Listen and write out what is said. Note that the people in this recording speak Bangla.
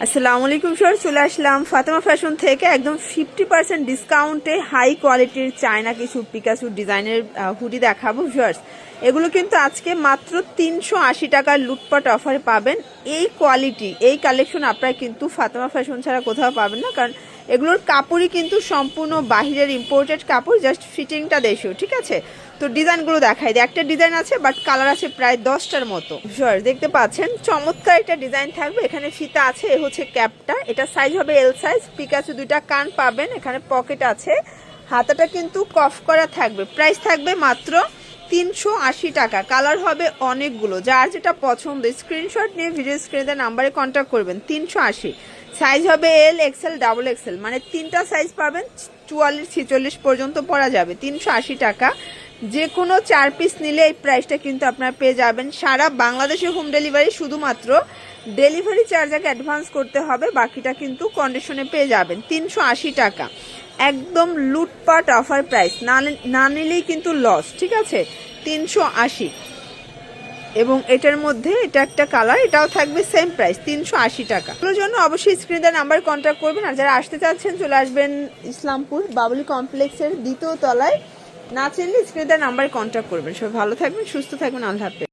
আসসালামু আলাইকুম স্যার, চলে আসলাম ফাতেমা ফ্যাশন থেকে একদম 50% ডিসকাউন্টে হাই কোয়ালিটির চায়না কিছু পিকাসু ডিজাইনের হুডি দেখাবো ভিউয়ার্স। এগুলো কিন্তু আজকে মাত্র 380 টাকার লুটপাট অফারে পাবেন। এই কোয়ালিটি এই কালেকশন আপনারা কিন্তু ফাতেমা ফ্যাশন ছাড়া কোথাও পাবেন না, কারণ এগুলোর কাপড়ই কিন্তু সম্পূর্ণ বাহিরের ইম্পোর্টেড কাপড়, জাস্ট ফিটিংটা দেশীয়। ঠিক আছে, তো ডিজাইনগুলো দেখাই দিই। একটা ডিজাইন আছে বাট কালার আছে প্রায় 10টার মতো। ভিউয়ার্স দেখতে পাচ্ছেন চমৎকার একটা ডিজাইন থাকবে। এখানে ফিতা আছে, এ হচ্ছে ক্যাপটা, এটা সাইজ হবে এল সাইজ। পিকাসু দুইটা কান পাবেন, এখানে পকেট আছে, হাতাটা কিন্তু কফ করা থাকবে। প্রাইস থাকবে মাত্র 380 টাকা। কালার হবে অনেকগুলো, যার যেটা পছন্দ স্ক্রিনশট নিয়ে ভিডিও স্ক্রিনে নাম্বারে কন্ট্যাক্ট করবেন। 380 সাইজ হবে এল এক্সেল ডাবল এক্সেল, মানে তিনটা সাইজ পাবেন, 44-46 পর্যন্ত পরা যাবে। 380 টাকা। যে কোনো 4 পিস নিলে এই প্রাইসটা কিন্তু আপনারা পেয়ে যাবেন। সারা বাংলাদেশে হোম ডেলিভারি, শুধুমাত্র ডেলিভারি চার্জ আগে অ্যাডভান্স করতে হবে, বাকিটা কিন্তু কন্ডিশনে পেয়ে যাবেন। 380 টাকা একদম লুটপাট অফার প্রাইস, না নিলেই কিন্তু লস। ঠিক আছে, 380। এবং এটার মধ্যে এটা একটা কালার, এটাও থাকবে সেম প্রাইস 380 টাকা। এগুলোর জন্য অবশ্যই স্ক্রিনে নাম্বার কন্ট্যাক্ট করবেন। আর যারা আসতে চাচ্ছেন চলে আসবেন ইসলামপুর বাবুলি কমপ্লেক্সের 2য় তলায়। না চিনলে স্ক্রিনে নাম্বারে কন্ট্যাক্ট করবেন। সবাই ভালো থাকবেন, সুস্থ থাকবেন, আল্লাহ হাফেজ।